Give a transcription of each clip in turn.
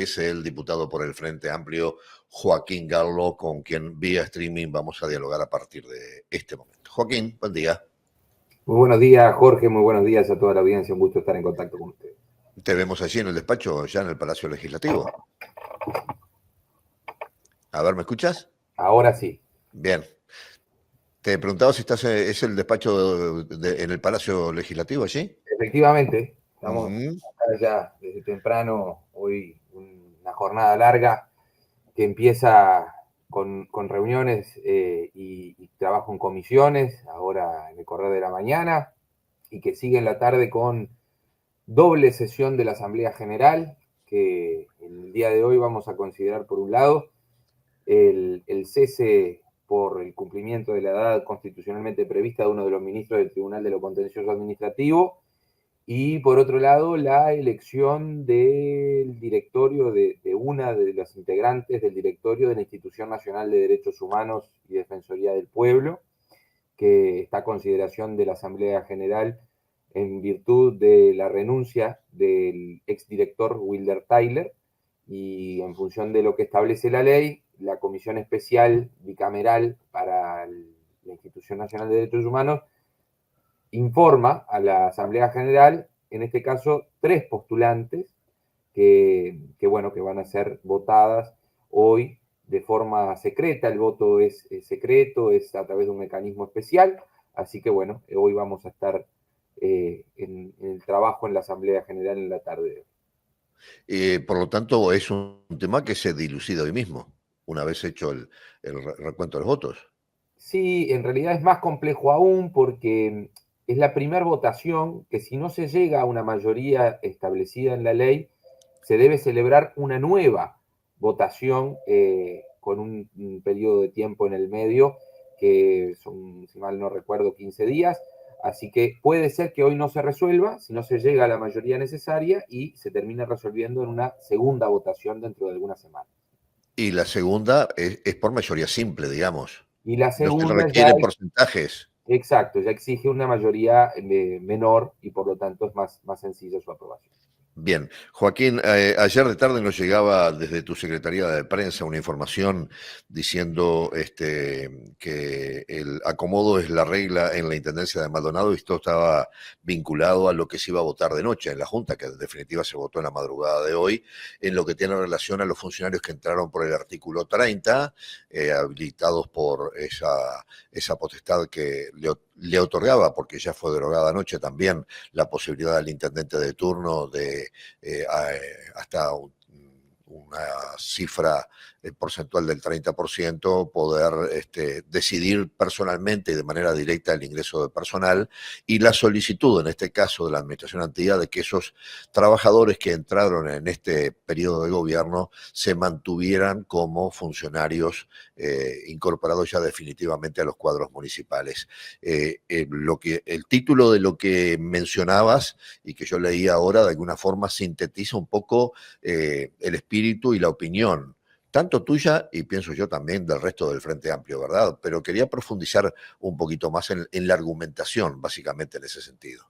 es el diputado por el Frente Amplio, Joaquín Garlo, con quien vía streaming vamos a dialogar a partir de este momento. Joaquín, buen día. Muy buenos días, Jorge, muy buenos días a toda la audiencia, un gusto estar en contacto con ustedes. Te vemos allí en el despacho, ya en el Palacio Legislativo. A ver, ¿me escuchas? Ahora sí. Bien. Te preguntaba si es el despacho en el Palacio Legislativo allí. Efectivamente, estamos acá ya desde temprano, hoy una jornada larga que empieza con reuniones y trabajo en comisiones, ahora en el correo de la mañana, y que sigue en la tarde con doble sesión de la Asamblea General, que el día de hoy vamos a considerar, por un lado, el cese por el cumplimiento de la edad constitucionalmente prevista de uno de los ministros del Tribunal de lo Contencioso Administrativo, y por otro lado, la elección del directorio de una de las integrantes del directorio de la Institución Nacional de Derechos Humanos y Defensoría del Pueblo, que está a consideración de la Asamblea General en virtud de la renuncia del exdirector Wilder Tyler, y en función de lo que establece la ley, la Comisión Especial Bicameral para la Institución Nacional de Derechos Humanos informa a la Asamblea General, en este caso, 3 postulantes que van a ser votadas hoy de forma secreta. El voto es secreto, es a través de un mecanismo especial, así que bueno, hoy vamos a estar en el trabajo en la Asamblea General en la tarde. Por lo tanto, es un tema que se dilucida hoy mismo, una vez hecho el recuento de los votos. Sí, en realidad es más complejo aún porque es la primera votación que, si no se llega a una mayoría establecida en la ley, se debe celebrar una nueva votación con un periodo de tiempo en el medio, que son, si mal no recuerdo, 15 días. Así que puede ser que hoy no se resuelva si no se llega a la mayoría necesaria y se termine resolviendo en una segunda votación dentro de algunas semanas. Y la segunda es por mayoría simple, digamos. Y la No se le segunda ya requieren es, porcentajes. exacto, ya exige una mayoría menor y por lo tanto es más sencilla su aprobación. Bien, Joaquín, ayer de tarde nos llegaba desde tu Secretaría de Prensa una información diciendo que el acomodo es la regla en la Intendencia de Maldonado y esto estaba vinculado a lo que se iba a votar de noche en la Junta, que en definitiva se votó en la madrugada de hoy, en lo que tiene relación a los funcionarios que entraron por el artículo 30, habilitados por esa potestad que le otorgaba, porque ya fue derogada anoche también, la posibilidad del intendente de turno de hasta una cifra porcentual del 30%, poder decidir personalmente y de manera directa el ingreso de personal, y la solicitud, en este caso de la Administración Antigua, de que esos trabajadores que entraron en este periodo de gobierno se mantuvieran como funcionarios incorporados ya definitivamente a los cuadros municipales. El título de lo que mencionabas y que yo leí ahora de alguna forma sintetiza un poco el espíritu y la opinión, tanto tuya y pienso yo también del resto del Frente Amplio, ¿verdad? Pero quería profundizar un poquito más en la argumentación, básicamente en ese sentido.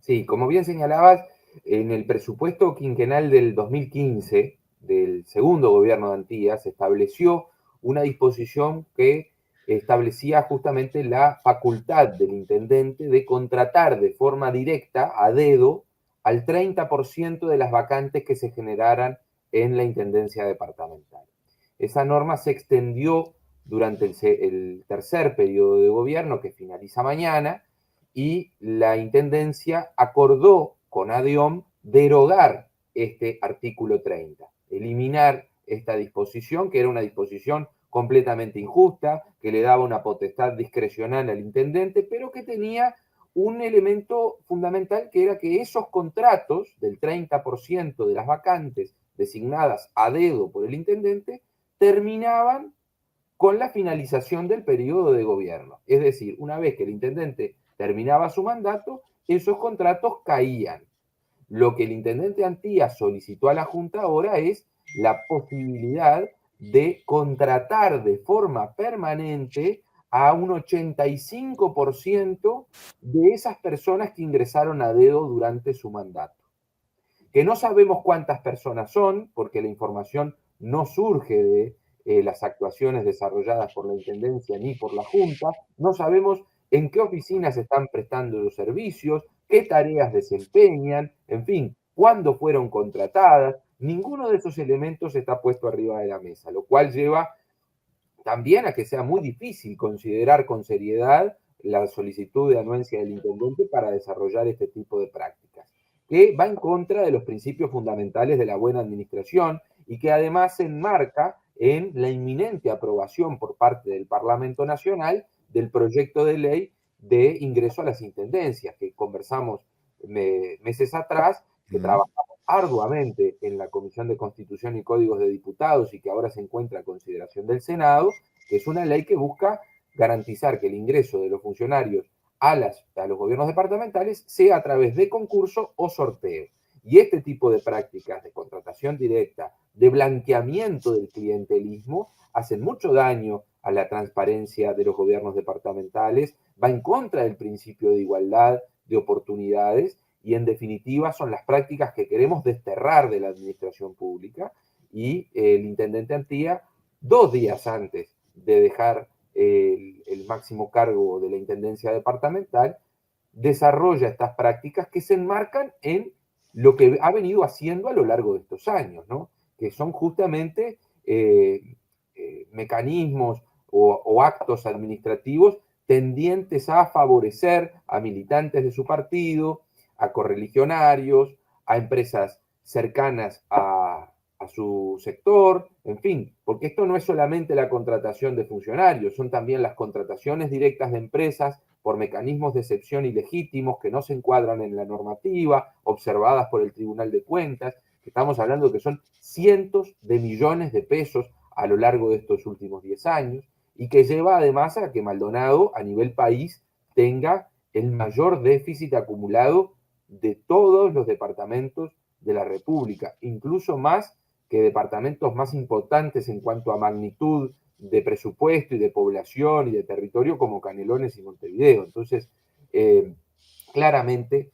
Sí, como bien señalabas, en el presupuesto quinquenal del 2015, del segundo gobierno de Antía, se estableció una disposición que establecía justamente la facultad del intendente de contratar de forma directa, a dedo, al 30% de las vacantes que se generaran en la intendencia departamental. Esa norma se extendió durante el tercer periodo de gobierno, que finaliza mañana, y la Intendencia acordó con ADIOM derogar este artículo 30, eliminar esta disposición, que era una disposición completamente injusta, que le daba una potestad discrecional al intendente, pero que tenía un elemento fundamental, que era que esos contratos del 30% de las vacantes designadas a dedo por el intendente terminaban con la finalización del periodo de gobierno. Es decir, una vez que el intendente terminaba su mandato, esos contratos caían. Lo que el intendente Antía solicitó a la Junta ahora es la posibilidad de contratar de forma permanente a un 85% de esas personas que ingresaron a dedo durante su mandato. que no sabemos cuántas personas son, porque la información no surge de las actuaciones desarrolladas por la Intendencia ni por la Junta, no sabemos en qué oficinas están prestando los servicios, qué tareas desempeñan, en fin, cuándo fueron contratadas. Ninguno de esos elementos está puesto arriba de la mesa, lo cual lleva también a que sea muy difícil considerar con seriedad la solicitud de anuencia del intendente para desarrollar este tipo de prácticas, que va en contra de los principios fundamentales de la buena administración y que además se enmarca en la inminente aprobación por parte del Parlamento Nacional del proyecto de ley de ingreso a las intendencias, que conversamos meses atrás, que trabajamos arduamente en la Comisión de Constitución y Códigos de Diputados y que ahora se encuentra a consideración del Senado, que es una ley que busca garantizar que el ingreso de los funcionarios a los gobiernos departamentales sea a través de concurso o sorteo. Y este tipo de prácticas de contratación directa, de blanqueamiento del clientelismo, hacen mucho daño a la transparencia de los gobiernos departamentales, va en contra del principio de igualdad de oportunidades y en definitiva son las prácticas que queremos desterrar de la administración pública y el intendente Antía, 2 días antes de dejar el máximo cargo de la intendencia departamental, desarrolla estas prácticas que se enmarcan en lo que ha venido haciendo a lo largo de estos años, ¿no? Que son justamente mecanismos o actos administrativos tendientes a favorecer a militantes de su partido, a correligionarios, a empresas cercanas a su sector, en fin, porque esto no es solamente la contratación de funcionarios, son también las contrataciones directas de empresas por mecanismos de excepción ilegítimos que no se encuadran en la normativa, observadas por el Tribunal de Cuentas, que estamos hablando de que son cientos de millones de pesos a lo largo de estos últimos 10 años, y que lleva además a que Maldonado a nivel país tenga el mayor déficit acumulado de todos los departamentos de la República, incluso más que departamentos más importantes en cuanto a magnitud de presupuesto y de población y de territorio como Canelones y Montevideo. Entonces, claramente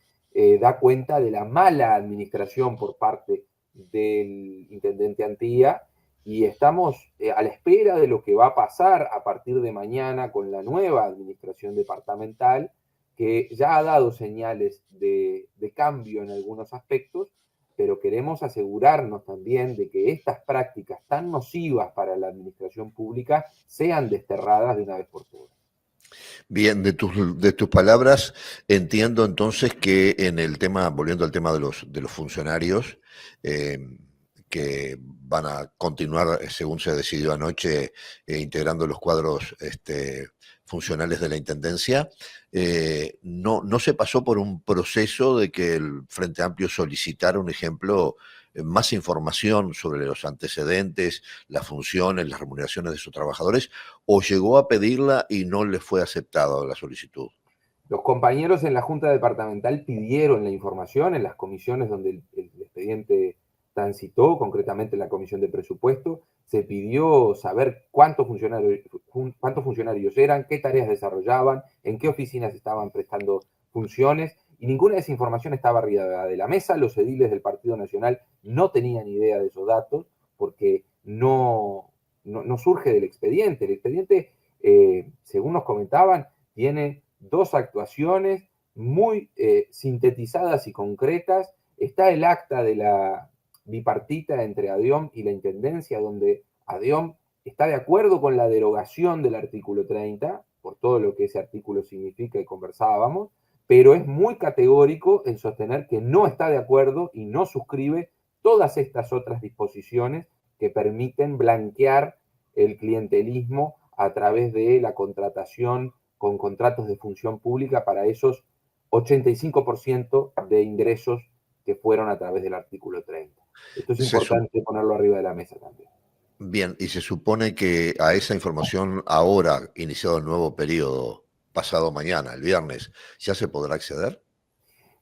da cuenta de la mala administración por parte del intendente Antía y estamos a la espera de lo que va a pasar a partir de mañana con la nueva administración departamental, que ya ha dado señales de cambio en algunos aspectos, pero queremos asegurarnos también de que estas prácticas tan nocivas para la administración pública sean desterradas de una vez por todas. Bien, de tus palabras entiendo entonces que en el tema, volviendo al tema de los funcionarios, que van a continuar, según se decidió anoche, integrando los cuadros funcionales de la Intendencia, no se pasó por un proceso de que el Frente Amplio solicitara, un ejemplo, más información sobre los antecedentes, las funciones, las remuneraciones de sus trabajadores, o llegó a pedirla y no le fue aceptada la solicitud? Los compañeros en la Junta Departamental pidieron la información en las comisiones donde el expediente transitó, concretamente en la Comisión de Presupuesto, se pidió saber cuántos funcionarios eran, qué tareas desarrollaban, en qué oficinas estaban prestando funciones, y ninguna de esa información estaba arriba de la mesa. Los ediles del Partido Nacional no tenían idea de esos datos porque no surge del expediente. El expediente, según nos comentaban, tiene 2 actuaciones muy sintetizadas y concretas. Está el acta de la bipartita entre ADIOM y la Intendencia, donde ADIOM está de acuerdo con la derogación del artículo 30, por todo lo que ese artículo significa y conversábamos, pero es muy categórico en sostener que no está de acuerdo y no suscribe todas estas otras disposiciones que permiten blanquear el clientelismo a través de la contratación con contratos de función pública para esos 85% de ingresos que fueron a través del artículo 30. Esto es importante ponerlo arriba de la mesa también. Bien, y se supone que a esa información ahora, iniciado el nuevo periodo, pasado mañana, el viernes, ¿ya se podrá acceder?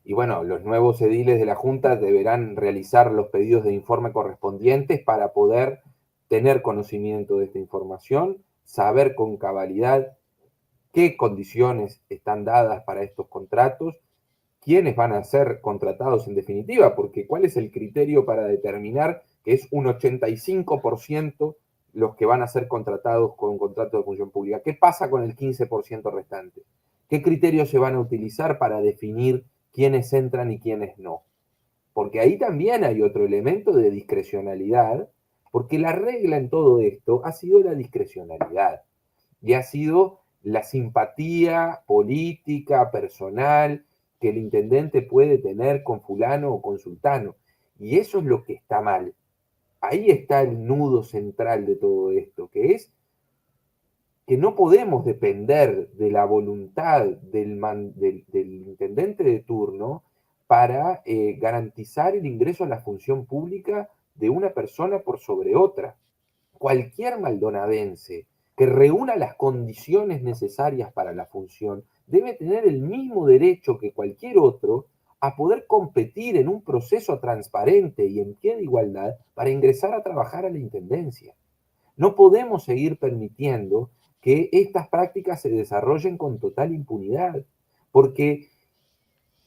Y bueno, los nuevos ediles de la Junta deberán realizar los pedidos de informe correspondientes para poder tener conocimiento de esta información, saber con cabalidad qué condiciones están dadas para estos contratos quiénes van a ser contratados en definitiva, porque ¿cuál es el criterio para determinar que es un 85% los que van a ser contratados con un contrato de función pública? ¿Qué pasa con el 15% restante? ¿Qué criterios se van a utilizar para definir quiénes entran y quiénes no? Porque ahí también hay otro elemento de discrecionalidad, porque la regla en todo esto ha sido la discrecionalidad y ha sido la simpatía política, personal, que el intendente puede tener con fulano o con sultano. Y eso es lo que está mal. Ahí está el nudo central de todo esto, que es que no podemos depender de la voluntad del intendente de turno para garantizar el ingreso a la función pública de una persona por sobre otra. Cualquier maldonadense que reúna las condiciones necesarias para la función debe tener el mismo derecho que cualquier otro a poder competir en un proceso transparente y en pie de igualdad para ingresar a trabajar a la intendencia. No podemos seguir permitiendo que estas prácticas se desarrollen con total impunidad, porque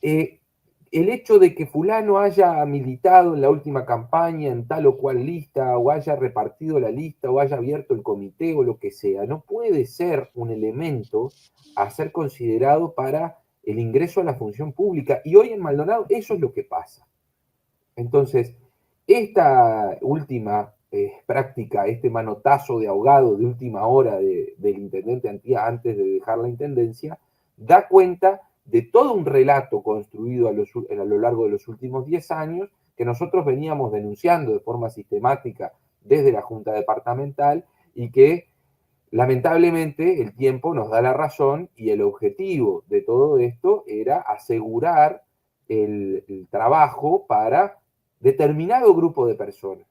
eh, el hecho de que fulano haya militado en la última campaña en tal o cual lista, o haya repartido la lista, o haya abierto el comité, o lo que sea, no puede ser un elemento a ser considerado para el ingreso a la función pública. Y hoy en Maldonado eso es lo que pasa. Entonces, esta última práctica, este manotazo de ahogado de última hora del intendente Antía antes de dejar la intendencia, da cuenta de todo un relato construido a lo largo de los últimos 10 años que nosotros veníamos denunciando de forma sistemática desde la Junta Departamental y que lamentablemente el tiempo nos da la razón y el objetivo de todo esto era asegurar el trabajo para determinado grupo de personas,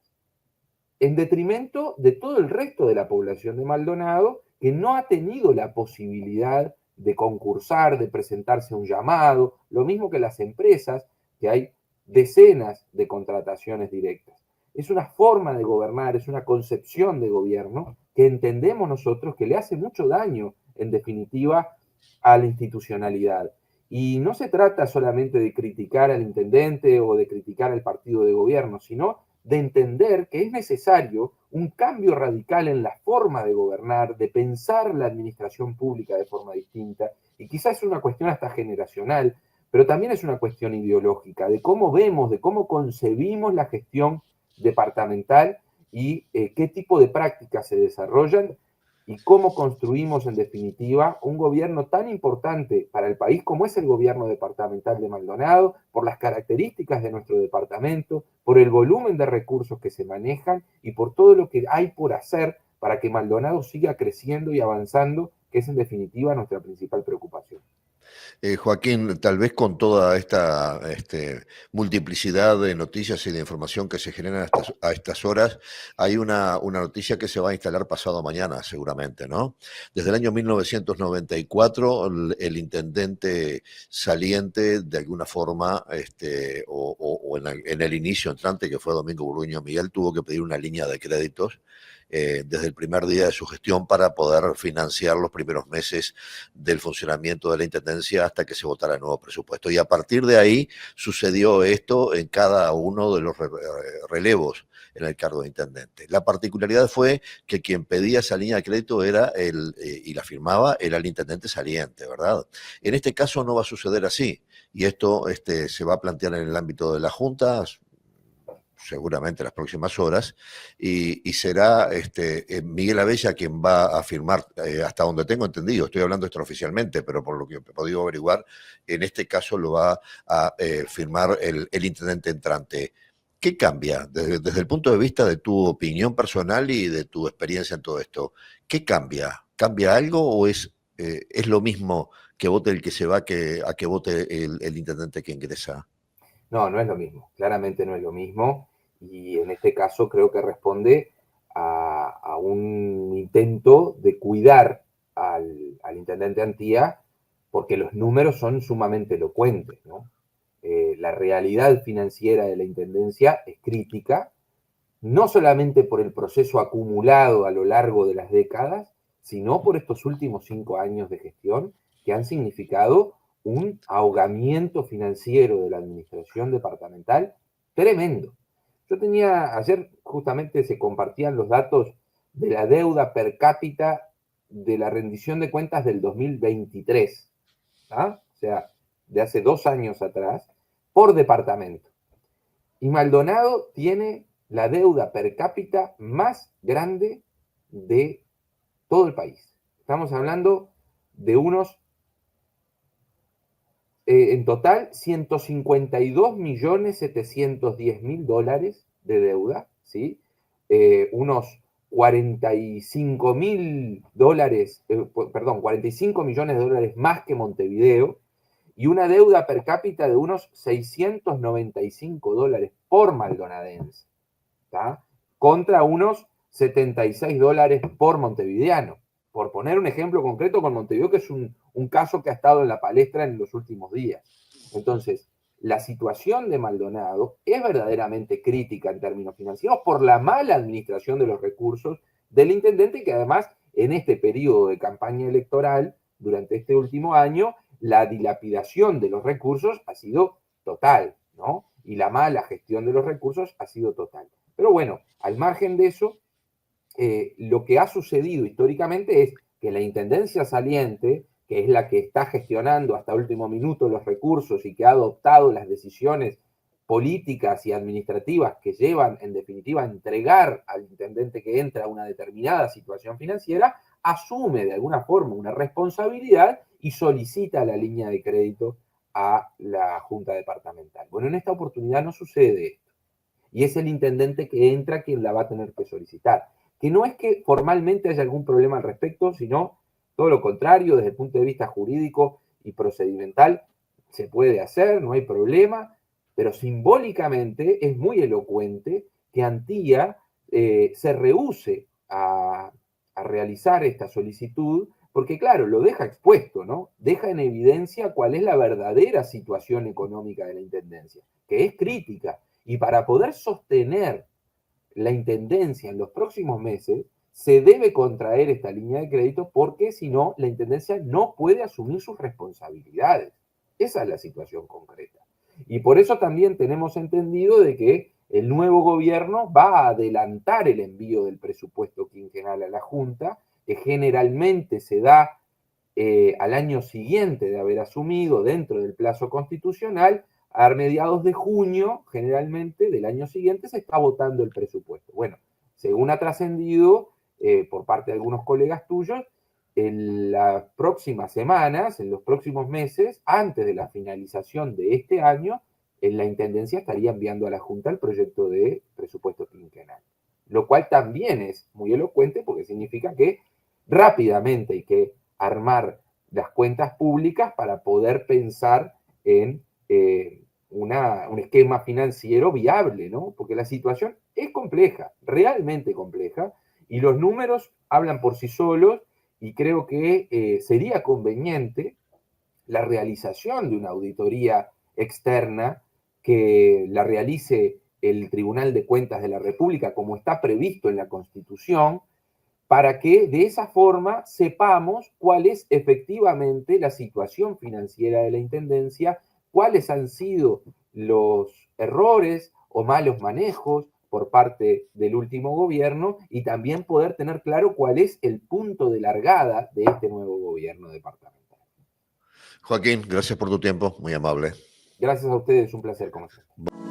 en detrimento de todo el resto de la población de Maldonado que no ha tenido la posibilidad de concursar, de presentarse a un llamado, lo mismo que las empresas, que hay decenas de contrataciones directas. Es una forma de gobernar, es una concepción de gobierno que entendemos nosotros que le hace mucho daño, en definitiva, a la institucionalidad. Y no se trata solamente de criticar al intendente o de criticar al partido de gobierno, sino de entender que es necesario un cambio radical en la forma de gobernar, de pensar la administración pública de forma distinta, y quizás es una cuestión hasta generacional, pero también es una cuestión ideológica, de cómo vemos, de cómo concebimos la gestión departamental y qué tipo de prácticas se desarrollan y cómo construimos en definitiva un gobierno tan importante para el país como es el gobierno departamental de Maldonado, por las características de nuestro departamento, por el volumen de recursos que se manejan y por todo lo que hay por hacer para que Maldonado siga creciendo y avanzando, que es en definitiva nuestra principal preocupación. Joaquín, tal vez con toda esta multiplicidad de noticias y de información que se generan a estas horas, hay una noticia que se va a instalar pasado mañana, seguramente, ¿no? Desde el año 1994, el intendente saliente, de alguna forma, o en el inicio entrante, que fue Domingo Burguño Miguel, tuvo que pedir una línea de créditos desde el primer día de su gestión para poder financiar los primeros meses del funcionamiento de la Intendencia hasta que se votara el nuevo presupuesto. Y a partir de ahí sucedió esto en cada uno de los relevos en el cargo de intendente. La particularidad fue que quien pedía esa línea de crédito era y la firmaba, era el intendente saliente, ¿verdad? En este caso no va a suceder así, y esto se va a plantear en el ámbito de la Junta, seguramente en las próximas horas, y será Miguel Abella quien va a firmar, hasta donde tengo entendido, estoy hablando extraoficialmente, pero por lo que he podido averiguar, en este caso lo va a firmar el intendente entrante. ¿Qué cambia desde el punto de vista de tu opinión personal y de tu experiencia en todo esto? ¿Qué cambia? ¿Cambia algo o es lo mismo que vote el que se va a que vote el intendente que ingresa? No, no es lo mismo, claramente no es lo mismo, y en este caso creo que responde a un intento de cuidar al intendente Antía, porque los números son sumamente elocuentes, ¿no? La realidad financiera de la intendencia es crítica, no solamente por el proceso acumulado a lo largo de las décadas, sino por estos últimos 5 años de gestión que han significado un ahogamiento financiero de la administración departamental tremendo. Ayer justamente se compartían los datos de la deuda per cápita de la rendición de cuentas del 2023, ¿ah? O sea, de hace 2 años atrás, por departamento. Y Maldonado tiene la deuda per cápita más grande de todo el país. Estamos hablando de unos, en total, 152.710.000 dólares de deuda, ¿sí? Unos 45.000 dólares, perdón, 45 millones de dólares más que Montevideo, y una deuda per cápita de unos 695 dólares por maldonadense, ¿tá? Contra unos 76 dólares por montevideano. Por poner un ejemplo concreto con Montevideo, que es un caso que ha estado en la palestra en los últimos días. Entonces, la situación de Maldonado es verdaderamente crítica en términos financieros por la mala administración de los recursos del intendente, que además en este periodo de campaña electoral, durante este último año, la dilapidación de los recursos ha sido total, ¿no? Y la mala gestión de los recursos ha sido total. Pero bueno, al margen de eso, lo que ha sucedido históricamente es que la intendencia saliente, que es la que está gestionando hasta último minuto los recursos y que ha adoptado las decisiones políticas y administrativas que llevan en definitiva a entregar al intendente que entra a una determinada situación financiera, asume de alguna forma una responsabilidad y solicita la línea de crédito a la Junta Departamental. Bueno, en esta oportunidad no sucede esto. Y es el intendente que entra quien la va a tener que solicitar. Que no es que formalmente haya algún problema al respecto, sino todo lo contrario, desde el punto de vista jurídico y procedimental, se puede hacer, no hay problema, pero simbólicamente es muy elocuente que Antía se rehúse a realizar esta solicitud, porque claro, lo deja expuesto, ¿no? Deja en evidencia cuál es la verdadera situación económica de la Intendencia, que es crítica. Y para poder sostener la Intendencia en los próximos meses, se debe contraer esta línea de crédito porque si no, la Intendencia no puede asumir sus responsabilidades. Esa es la situación concreta. Y por eso también tenemos entendido de que el nuevo gobierno va a adelantar el envío del presupuesto quinquenal a la Junta, que generalmente se da al año siguiente de haber asumido dentro del plazo constitucional. A mediados de junio, generalmente, del año siguiente, se está votando el presupuesto. Bueno, según ha trascendido por parte de algunos colegas tuyos, en las próximas semanas, en los próximos meses, antes de la finalización de este año, la Intendencia estaría enviando a la Junta el proyecto de presupuesto quinquenal. Lo cual también es muy elocuente porque significa que rápidamente hay que armar las cuentas públicas para poder pensar en un esquema financiero viable, ¿no? Porque la situación es compleja, realmente compleja, y los números hablan por sí solos, y creo que sería conveniente la realización de una auditoría externa que la realice el Tribunal de Cuentas de la República, como está previsto en la Constitución, para que de esa forma sepamos cuál es efectivamente la situación financiera de la Intendencia, cuáles han sido los errores o malos manejos por parte del último gobierno y también poder tener claro cuál es el punto de largada de este nuevo gobierno departamental. Joaquín, gracias por tu tiempo, muy amable. Gracias a ustedes, un placer como siempre.